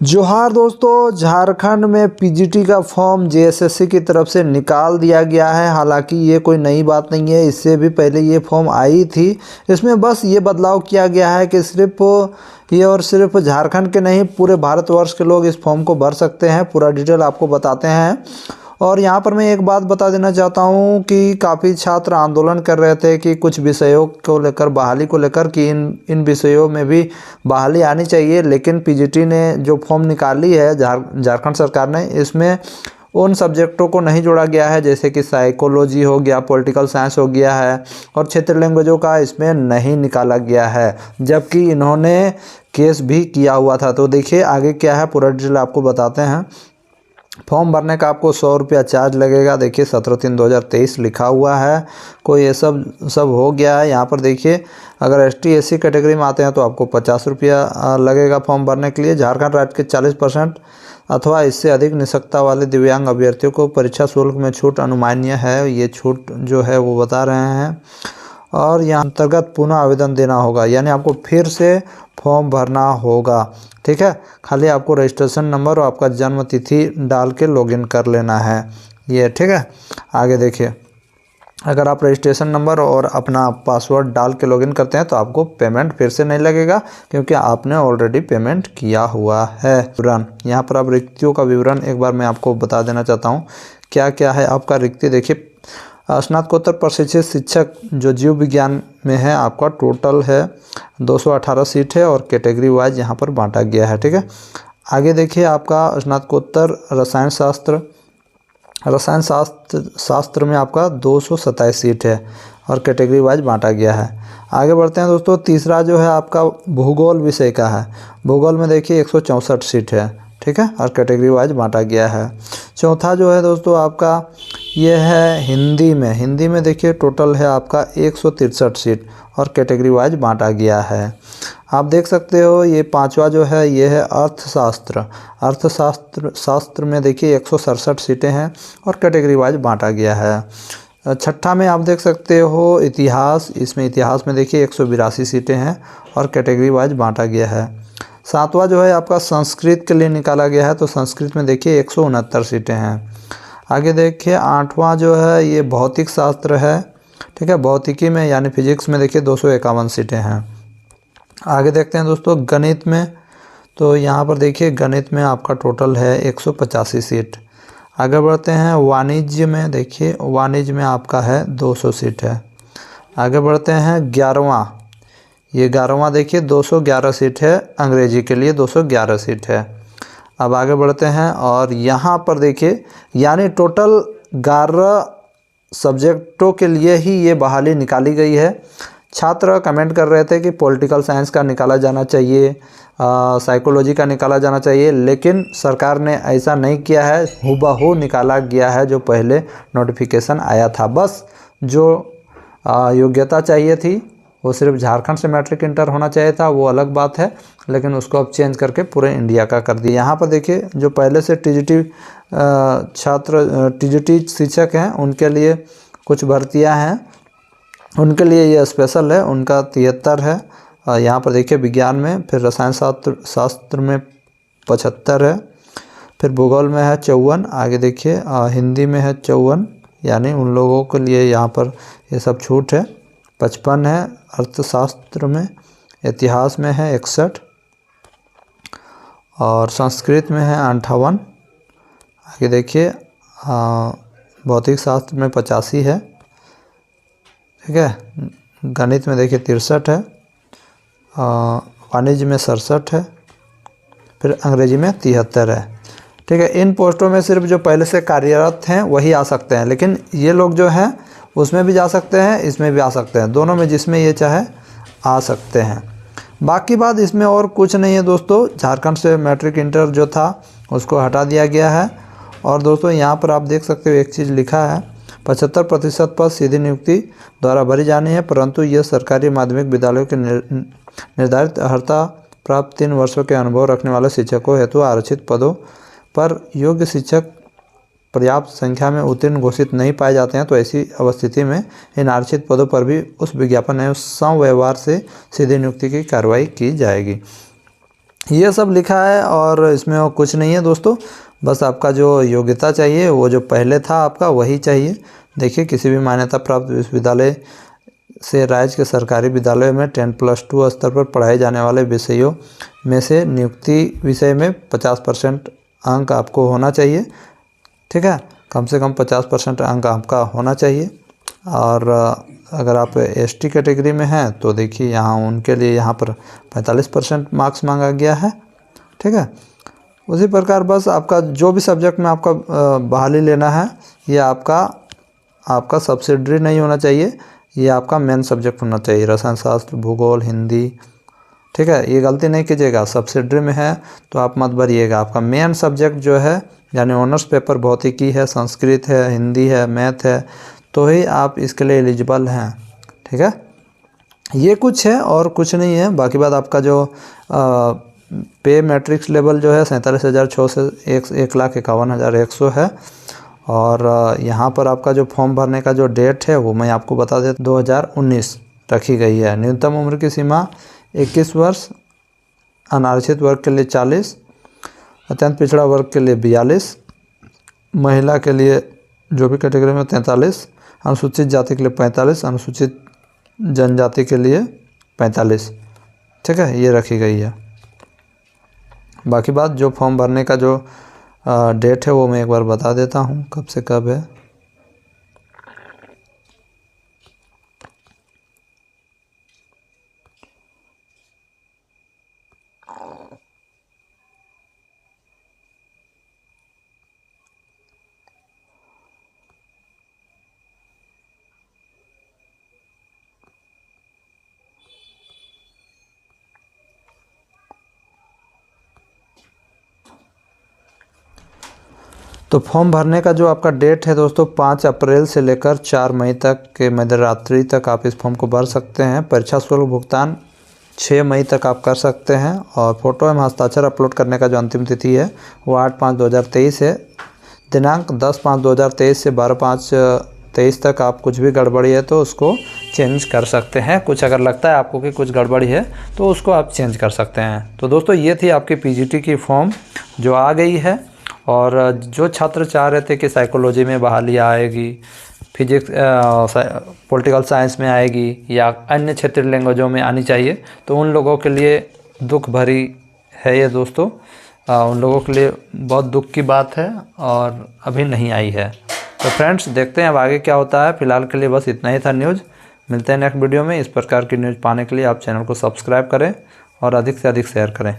जोहार दोस्तों, झारखंड में पीजीटी का फॉर्म जेएसएससी की तरफ से निकाल दिया गया है। हालांकि ये कोई नई बात नहीं है, इससे भी पहले ये फॉर्म आई थी। इसमें बस ये बदलाव किया गया है कि सिर्फ झारखंड के नहीं, पूरे भारतवर्ष के लोग इस फॉर्म को भर सकते हैं। पूरा डिटेल आपको बताते हैं। और यहाँ पर मैं एक बात बता देना चाहता हूँ कि काफ़ी छात्र आंदोलन कर रहे थे कि कुछ विषयों को लेकर, बहाली को लेकर, कि इन विषयों में भी बहाली आनी चाहिए। लेकिन पीजीटी ने जो फॉर्म निकाली है झारखंड सरकार ने, इसमें उन सब्जेक्टों को नहीं जोड़ा गया है, जैसे कि साइकोलॉजी हो गया, पॉलिटिकल साइंस हो गया है, और क्षेत्रीय लैंग्वेजों का इसमें नहीं निकाला गया है, जबकि इन्होंने केस भी किया हुआ था। तो देखिए आगे क्या है, पूरा डिटेल आपको बताते हैं। फॉर्म भरने का आपको 100 रुपया चार्ज लगेगा। देखिए 17/3/2023 लिखा हुआ है। कोई ये सब हो गया है। यहाँ पर देखिए, अगर ST SC कैटेगरी में आते हैं तो आपको 50 रुपया लगेगा फॉर्म भरने के लिए। झारखंड राज्य के 40% अथवा इससे अधिक निःशक्तता वाले दिव्यांग अभ्यर्थियों को परीक्षा शुल्क में छूट अनुमान्य है। ये छूट जो है वो बता रहे हैं। और यहाँ अंतर्गत पुनः आवेदन देना होगा, यानी आपको फिर से फॉर्म भरना होगा। ठीक है, खाली आपको रजिस्ट्रेशन नंबर और आपका जन्म तिथि डाल के लॉगिन कर लेना है। ये ठीक है। आगे देखिए, अगर आप रजिस्ट्रेशन नंबर और अपना पासवर्ड डाल के लॉगिन करते हैं तो आपको पेमेंट फिर से नहीं लगेगा, क्योंकि आपने ऑलरेडी पेमेंट किया हुआ है। विवरण, यहाँ पर आप रिक्तियों का विवरण एक बार मैं आपको बता देना चाहता हूँ क्या क्या है आपका रिक्ति। देखिए, स्नातकोत्तर प्रशिक्षित शिक्षक जो जीव विज्ञान में है, आपका टोटल है 218 सीट है, और कैटेगरी वाइज यहाँ पर बांटा गया है। ठीक है। आगे देखिए, आपका स्नातकोत्तर रसायन शास्त्र में आपका 227 सीट है, और कैटेगरी वाइज बांटा गया है। आगे बढ़ते हैं दोस्तों। तीसरा जो है आपका भूगोल विषय का है। भूगोल में देखिए 164 सीट है। ठीक है, और कैटेगरी वाइज बांटा गया है। चौथा जो है दोस्तों आपका ये है हिंदी में देखिए टोटल है आपका 163 सीट, और कैटेगरी वाइज बांटा गया है। आप देख सकते हो। ये पांचवा जो है ये है अर्थशास्त्र में देखिए 167 सीटें हैं, और कैटेगरी वाइज बांटा गया है। छठा में आप देख सकते हो इतिहास। इसमें इतिहास में देखिए 182 सीटें हैं, और कैटेगरी वाइज बांटा गया है। सातवां जो है आपका संस्कृत के लिए निकाला गया है, तो संस्कृत में देखिए 169 सीटें हैं। आगे देखिए, आठवां जो है ये भौतिक शास्त्र है। ठीक है, भौतिकी में यानी फिजिक्स में देखिए 251 सीटें हैं। आगे देखते हैं दोस्तों गणित में। तो यहाँ पर देखिए गणित में आपका टोटल है 185 सीट। आगे बढ़ते हैं वाणिज्य में। देखिए वाणिज्य में आपका है 200 सीट है। आगे बढ़ते हैं 11वां देखिए 211 सीट है। अंग्रेजी के लिए 211 सीट है। अब आगे बढ़ते हैं, और यहाँ पर देखिए यानी टोटल 11 सब्जेक्टों के लिए ही ये बहाली निकाली गई है। छात्र कमेंट कर रहे थे कि पॉलिटिकल साइंस का निकाला जाना चाहिए, साइकोलॉजी का निकाला जाना चाहिए, लेकिन सरकार ने ऐसा नहीं किया है। हूबहू निकाला गया है जो पहले नोटिफिकेशन आया था। बस जो योग्यता चाहिए थी वो सिर्फ झारखंड से मैट्रिक इंटर होना चाहिए था, वो अलग बात है, लेकिन उसको अब चेंज करके पूरे इंडिया का कर दिया। यहाँ पर देखिए जो पहले से टीजीटी शिक्षक हैं उनके लिए कुछ भर्तियाँ हैं, उनके लिए ये स्पेशल है। उनका 73 है। यहाँ पर देखिए विज्ञान में, फिर रसायन शास्त्र में 75 है, फिर भूगोल में है 54। आगे देखिए हिंदी में है 54, यानी उन लोगों के लिए यहाँ पर ये सब छूट है। 55 है अर्थशास्त्र में। इतिहास में है 61, और संस्कृत में है 58। आगे देखिए भौतिक शास्त्र में 85 है। ठीक है, गणित में देखिए 63 है, वाणिज्य में 67 है, फिर अंग्रेजी में 73 है। ठीक है, इन पोस्टों में सिर्फ जो पहले से कार्यरत हैं वही आ सकते हैं, लेकिन ये लोग जो हैं उसमें भी जा सकते हैं, इसमें भी आ सकते हैं, दोनों में जिसमें ये चाहे आ सकते हैं। बाकी बात इसमें और कुछ नहीं है दोस्तों। झारखंड से मैट्रिक इंटर जो था उसको हटा दिया गया है। और दोस्तों यहाँ पर आप देख सकते हो एक चीज़ लिखा है, 75% पद सीधी नियुक्ति द्वारा भरी जानी है, परंतु यह सरकारी माध्यमिक विद्यालयों के निर्धारित अर्हता प्राप्त 3 वर्षों के अनुभव रखने वाले शिक्षकों हेतु आरक्षित पदों पर योग्य शिक्षक पर्याप्त संख्या में उत्तीर्ण घोषित नहीं पाए जाते हैं, तो ऐसी अवस्थिति में इन आरक्षित पदों पर भी उस विज्ञापन एवं संव्यवहार से सीधी नियुक्ति की कार्रवाई की जाएगी। ये सब लिखा है और इसमें और कुछ नहीं है दोस्तों। बस आपका जो योग्यता चाहिए वो जो पहले था आपका वही चाहिए। देखिए, किसी भी मान्यता प्राप्त विश्वविद्यालय से राज्य के सरकारी विद्यालयों में 10+2 स्तर पर पढ़ाए जाने वाले विषयों में से नियुक्ति विषय में 50% अंक आपको होना चाहिए। ठीक है, कम से कम 50% अंक आपका होना चाहिए। और अगर आप एसटी कैटेगरी में हैं तो देखिए यहाँ उनके लिए यहाँ पर 45% मार्क्स मांगा गया है। ठीक है, उसी प्रकार बस आपका जो भी सब्जेक्ट में आपका बहाली लेना है ये आपका सब्सिडरी नहीं होना चाहिए, ये आपका मेन सब्जेक्ट होना चाहिए। रसायन शास्त्र, भूगोल, हिंदी। ठीक है, ये गलती नहीं कीजिएगा, सब्सिडरी में है तो आप मत भरिएगा। आपका मेन सब्जेक्ट जो है यानी ऑनर्स पेपर भौतिकी है, संस्कृत है, हिंदी है, मैथ है, तो ही आप इसके लिए एलिजिबल हैं। ठीक है, ये कुछ है और कुछ नहीं है। बाकी बात आपका जो पे मैट्रिक्स लेवल जो है 47,600 से 1,51,100 है। और यहाँ पर आपका जो फॉर्म भरने का जो डेट है वो मैं आपको बता देता, 2019 रखी गई है। न्यूनतम उम्र की सीमा 21 वर्ष, अनारक्षित वर्ग के लिए 40, अत्यंत पिछड़ा वर्ग के लिए 42, महिला के लिए जो भी कैटेगरी में 43, अनुसूचित जाति के लिए 45, अनुसूचित जनजाति के लिए 45। ठीक है, ये रखी गई है। बाकी बात जो फॉर्म भरने का जो डेट है वो मैं एक बार बता देता हूँ कब से कब है। तो फॉर्म भरने का जो आपका डेट है दोस्तों 5 अप्रैल से लेकर 4 मई तक के मध्यरात्रि तक आप इस फॉर्म को भर सकते हैं। परीक्षा शुल्क भुगतान 6 मई तक आप कर सकते हैं। और फ़ोटो एवं हस्ताक्षर अपलोड करने का जो अंतिम तिथि है वो 8/5/2023 है। दिनांक 10/5/2023 से 12/5/23 तक आप कुछ भी गड़बड़ी है तो उसको चेंज कर सकते हैं। कुछ अगर लगता है आपको कि कुछ गड़बड़ी है तो उसको आप चेंज कर सकते हैं। तो दोस्तों ये थी आपकी पीजीटी की फॉर्म जो आ गई है। और जो छात्र चाह रहे थे कि साइकोलॉजी में बहाली आएगी, फिजिक्स पॉलिटिकल साइंस में आएगी या अन्य क्षेत्रीय लैंग्वेजों में आनी चाहिए, तो उन लोगों के लिए दुख भरी है ये दोस्तों। उन लोगों के लिए बहुत दुख की बात है और अभी नहीं आई है। तो फ्रेंड्स देखते हैं अब आगे क्या होता है। फिलहाल के लिए बस इतना ही था न्यूज़। मिलते हैं नेक्स्ट वीडियो में। इस प्रकार की न्यूज़ पाने के लिए आप चैनल को सब्सक्राइब करें और अधिक से अधिक शेयर करें।